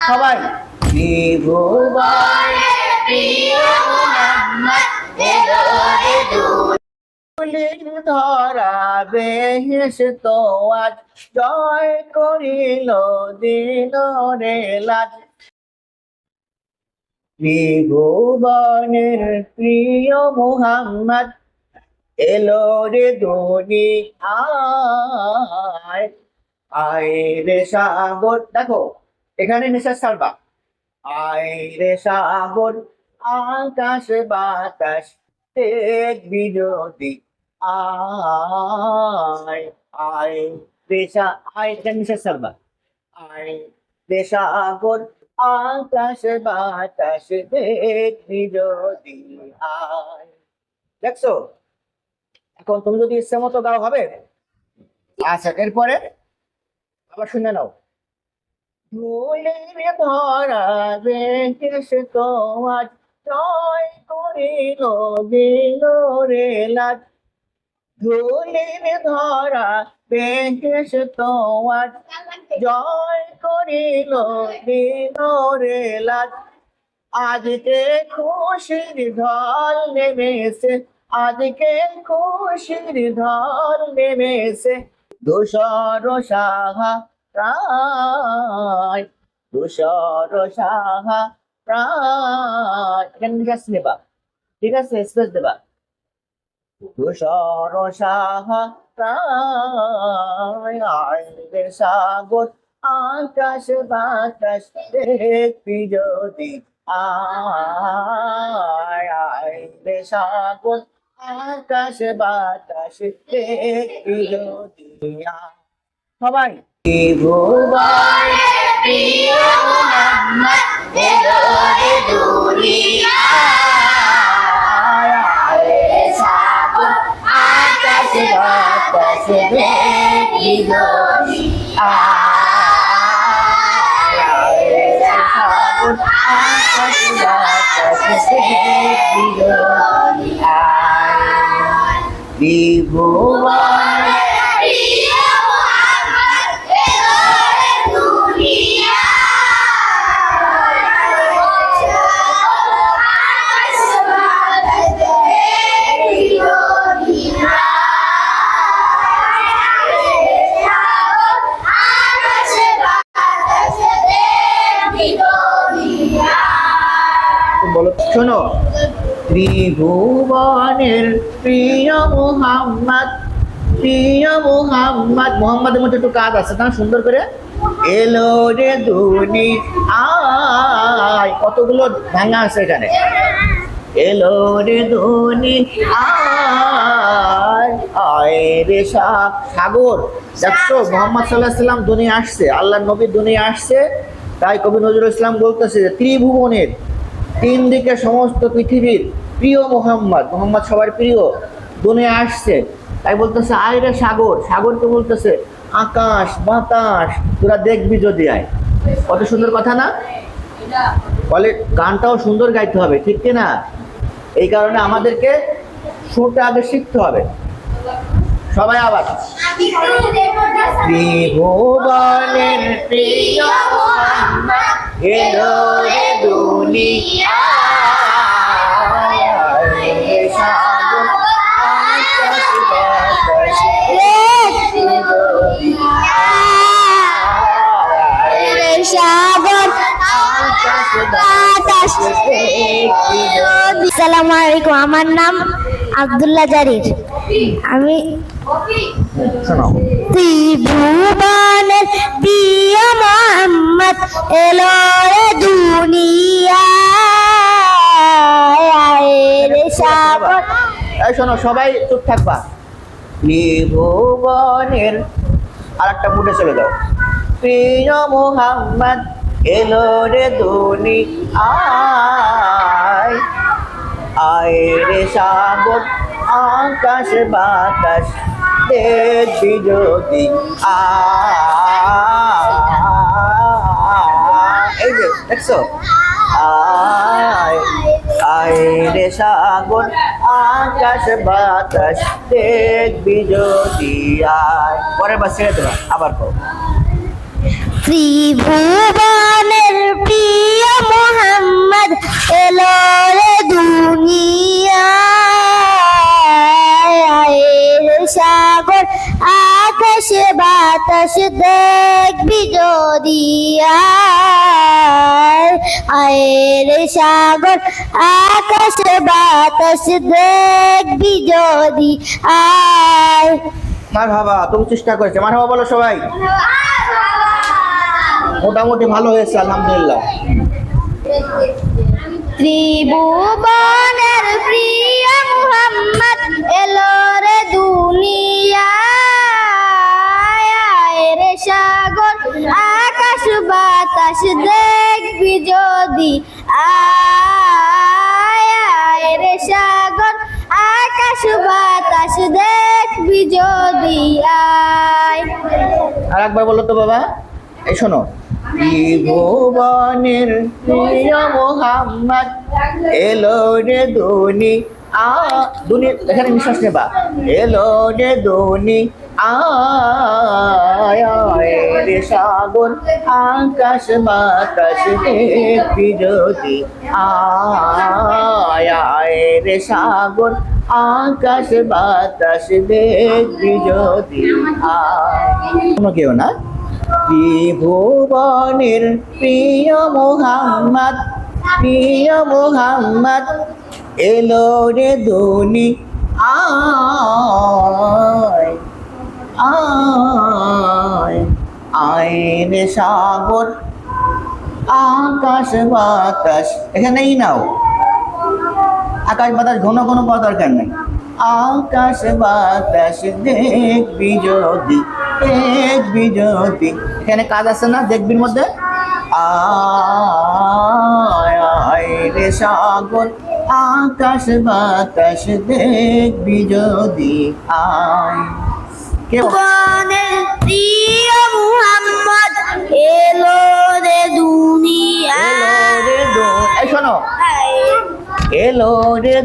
সবাই ত্রিভুবনে প্রিয় মোহাম্মদ এলো রে ধুলির ধরা বেহেশত আজ জয় করিল দিল রে লাজ। ত্রিভুবনের প্রিয় মোহাম্মদ এলো রে দুনিয়ায়। আয় রে সাগর, দেখো এখানে নিঃশ্বাস ছাড়বা। আয় রে সাগর আকাশ বাতাস দেখবি যদি আয়। আয় রে আয় এখানে নিঃশ্বাস ছাড়বা। আয় রে সাগর আকাশ বাতাস দেখবি যদি আয়। দেখছো, এখন তুমি যদি ইচ্ছে মতো গাও হবে। আচ্ছা, এরপরে আবার শুনে নাও। ধুলির ধরা বেহেশত আজ জয় করিল দিল রে লাজ। ধুলির ধরা বেহেশত আজ জয় করিল দিল রে লাজ। আজকে খুশির ঢল নেমেছে, আজকে খুশির ঢল নেমেছে। ধূসর সাহা প্রায়, ধূসর সাহা প্রায়, এখানে নিঃশ্বাস নেবা, ঠিক আছে, স্পেস দেবা। ধূসর সাহা প্রায়, আয় রে সাগর আকাশ বাতাস দেখবি যদি আয়। আয় রে সাগর আকাশ বাতাস দেখবি যদি আয়। সবাই ত্রিভুবনে প্রিয় মোহাম্মদ এলো রে দুনিয়ায়। আয় রে সাগর আকাশ বাতাস দেখবি যদি আয়। আয় রে সাগর আকাশ বাতাস দেখবি যদি আয়। ত্রিভুবনে শোনো, ত্রিভুবনের প্রিয় মোহাম্মদ, প্রিয় মোহাম্মদ, মোহাম্মদের মধ্যে একটু কাজ আছে না, সুন্দর করে এলো রে দুনিয়ায়। কতগুলো ভাঙা আছে এখানে। এলো রে দুনিয়ায়, আয় রে সাগর। দেখছো, মোহাম্মদ সাল্লাল্লাহু আলাইহি সাল্লাম দুনিয়া আসছে, আল্লাহর নবী দুনিয়া আসছে। তাই কবি নজরুল ইসলাম বলতেছে যে ত্রিভুবনের, তিন দিকে সমস্ত পৃথিবীর প্রিয় মোহাম্মদ, মোহাম্মদ সবার প্রিয়, দুনিয়া আসছে। তাই বলতেছে আয় রে সাগর, সাগরকে বলতেছে আকাশ বাতাস তোরা দেখবি যদি আয়। কত সুন্দর কথা না? বলে গানটাও সুন্দর গাইতে হবে, ঠিক কিনা? এই কারণে আমাদেরকে সুরটা আগে শিখতে হবে। সবাই আবার ত্রিভুবনের প্রিয় মোহাম্মদ এলো রে দুনিয়ায়। আয় রে সাগর আকাশ বাতাস দেখবি যদি আয়। রে সাগর আকাশ বাতাস দেখবি যদি। আসসালামু আলাইকুম, আমার নাম আব্দুল্লাহ জারির। আমি শোনো, ত্রিভুবনের প্রিয় মোহাম্মদ এলো রে দুনিয়ায়। আয় রে সাগর। এই শোনো, সবাই চুপ থাকবা। ত্রিভুবনের আর একটা ফুটে চলে যাও। প্রিয় মোহাম্মদ এলো রে দুনিয়ায়। আয় রে সাগর আকাশ বাতাস দেখবি যদি আয়। এই যে দেখছো, আয়। আয় রে সাগর আকাশ বাতাস দেখবি যদি আয়। পরের বার ছেড়ে দেবা, আবার কো। ত্রিভুবনের বাতাস দেখবি যদি আয় রে সাগর আকাশ বাতাস দেখবি যদি আয়। মারহাবা, তুমি চেষ্টা করেছে। মারহাবা বলো সবাই। মোটামুটি ভালো হয়েছে, আলহামদুলিল্লাহ। ত্রিভুবনের প্রিয় মুহাম্মদ এলো রে দুনিয়ায়, আয় রে সাগর আকাশ বাতাস দেখবি যদি আয় রে সাগর আকাশ বাতাস দেখবি যদি আয়। আর একবার বলো তো বাবা। এই শোনো, ত্রিভুবনের প্রিয় মোহাম্মদ এলো রে দুনি এখানে নিঃশ্বাস নেবা। এলো রে আয় রে সাগর আকাশ বাতাস দেখবি যদি আয় রে সাগর আকাশ বাতাস দেখবি যদি আয়। কেউ না। ত্রিভুবনের প্রিয় মোহাম্মদ এলো রে আয় রে সাগর আকাশ বাতাস। এখানেই নাও, আকাশ বাতাস ঘন ঘন পাওয়া দরকার নেই। আকাশ বাতাস দেখবি যদি এখানে কাজ আছে না দেখবির মধ্যে। আয় রে সাগর আকাশ বাতাস দেখবি যদি আয়। কেউ প্রিয় মুহাম্মদ এলো রে দুনিয়ায়, এই শোনো, এলো রে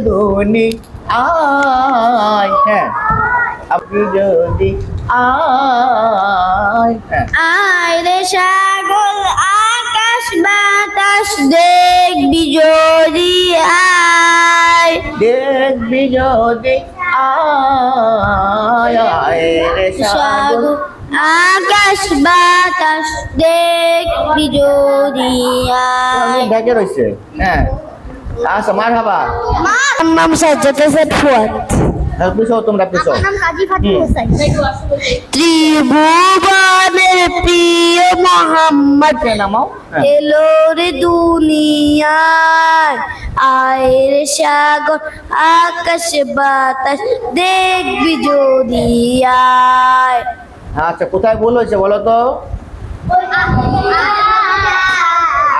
আয়। হ্যাঁ, আপনি যদি আয়। হ্যাঁ, আয় রে সাগর আকাশ বাতাস দেখবি যদি আয়, দেখবি যদি আয় রে সাগর আকাশ বাতাস দেখবি যদি আয়। ঢেকে রয়েছে। হ্যাঁ, আচ্ছা, মারহাবা। নাম সাজ্জাদ হোসেন ফুয়াদ। পিছো, তোমরা পিছো। ত্রিভুবনের প্রিয় মোহাম্মদ নামাও। এলো রে দুনিয়ায়, আয় রে সাগর আকাশ বাতাস দেখবি যদি আয়। আচ্ছা, কোথায় ভুল হয়েছে বলো তো?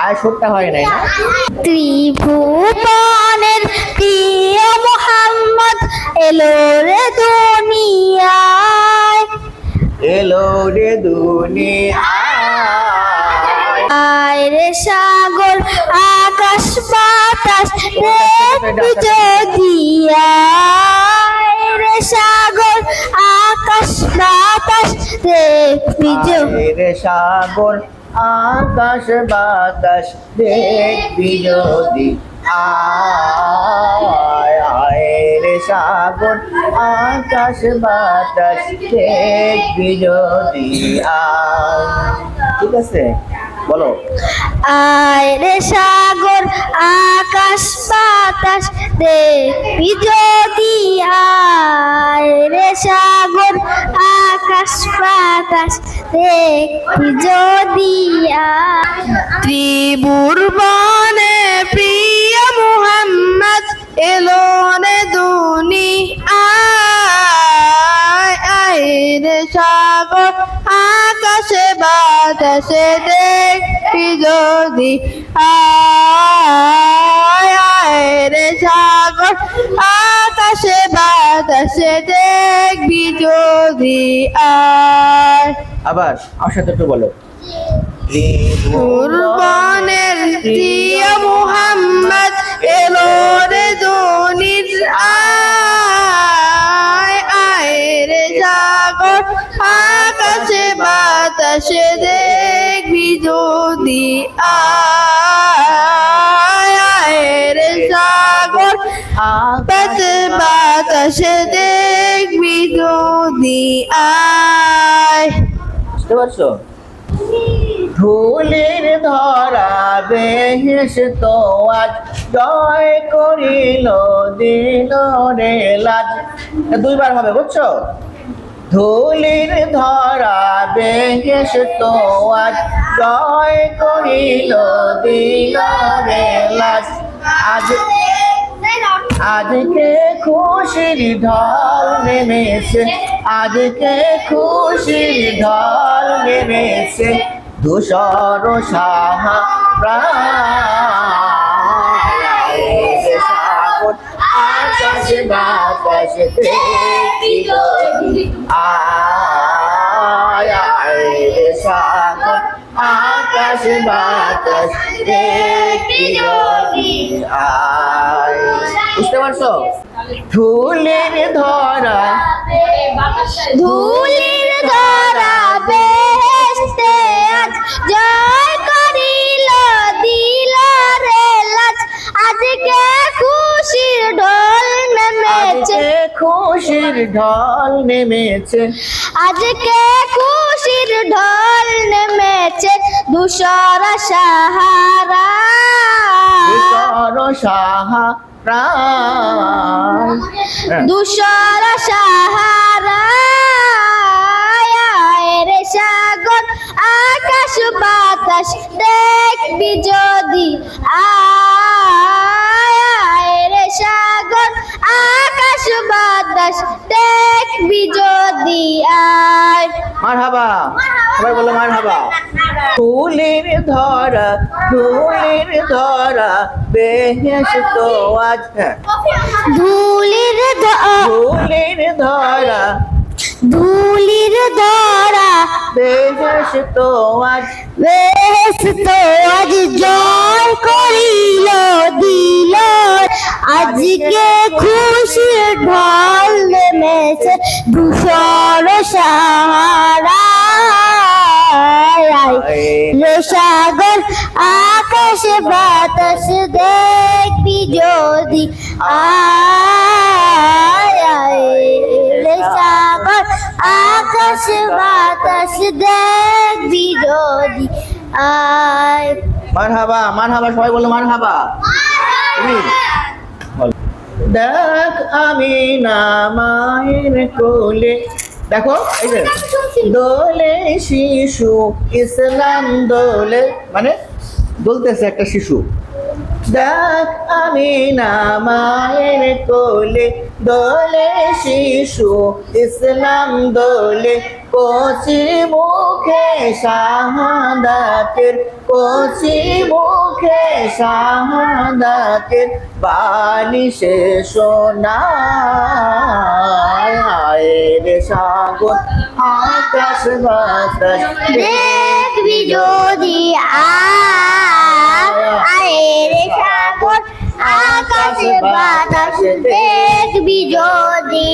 আয় সুরটা হয় নাই না। ত্রিভুবনের প্রিয় মোহাম্মদ এলো রে দুনিয়ায়, এলো রে আয় রে সাগর আকাশ বাতাস দেখবি যদি আয় রে সাগর আকাশ বাতাস দেখবি যদি রে সাগর আকাশ বাতাস দেখবি যদি আয় রে সাগর আকাশ বাতাস দেখবি যদি আয়। ঠিক আছে, বলো। আয় রে সাগর আকাশ বাতাস দেখবি যদি আয় রে সাগর আকাশ বাতাস দেখবি যদি আয়। ত্রিভুবনে প্রিয় মুহাম্মদ এলো রে দুনিয়ায়, আয় রে সাগর আকাশে বাতাসে দেখবি যদি আয় রে সাগর আকাশে বাতাসে দেখবি যদি আয়। আবার আমার সাথে একটু বলো। কুরবানের প্রিয় মুহাম্মদ এলো রে দুনিয়ায়, আয় রে সাগর আকাশে বাতাসে দেখবি যদি আয় রে সাগর আকাশে বাতাসে দেখবি যদি আয়। পারছো? ধুলির ধরা বেহেশত আজ জয় করিল দিল রে লাজ। দুইবার হবে, বুঝছো? ধুলির ধরা বেহেশত আজ জয় করিল দিল রে লাজ। আজকে খুশির ঢল নেমেছে, আজকে খুশির ঢল নেমেছে, ধূসর সাহা সাগর আকাশ বাতাস দেখিল, আয় সাগর আকাশ বাতাস দেখিল আয়। বুঝতে পারছো? ধুলির ধরা ধুলির ধরা বেহেশতে আজ জয় করিল দিল রে লাজ। আজকে খুশির ঢল নেমেছে, আজকে খুশির ঢল নেমেছে, আজকে খুশির ঢল নেমেছে, ধূসর সাহারা ধূসর সাহা ধূসর সাহারা রে সাগর আকাশ বাতাস দেখবি যদি, আয় রে সাগর আকাশ বাতাস দেখবি যদি আয়। মারহাবা, সবাই বলো মারহাবা। ধুলির ধরা ধুলির ধরা বেহেশত আজ, ধুলির ধুলির ধরা ধুলির ধরা বেহেশত আজ বেহেশত আজ জয় করিল দিল, আজকে খুশির ঢল নেমেছে, ধূসর সাহারা রে সাগর আকাশ বাতাস দেখবি যদি, আয় রে সাগর আকাশ বাতাস দেখবি যদি আয়। মারহাবা, মারহাবা, সবাই বলো মারহাবা। তুমি বলো। দেখ আমি না মায়ের কোলে, দেখো এই যে দোলে শিশু ইসলাম দোলে, মানে দোলতেছে একটা শিশু। দেখ আমি না মায়ের কোলে দোলে শিশু ইসলাম দোলে, কচি মুখে শাহাদাতের, কচি মুখে শাহাদাতের বাণী সে শোনায়, রে সাগর আকাশ বাতাস দেখবি যদি, আয় রে সাগর আকাশ বাতাস দেখবি যদি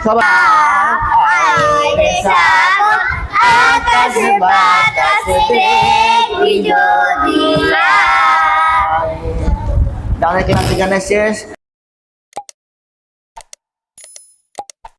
সবাই রে সাগর আকাশ বাতাস দেখবি যদি গানের ক্লাস এখানে শেষ।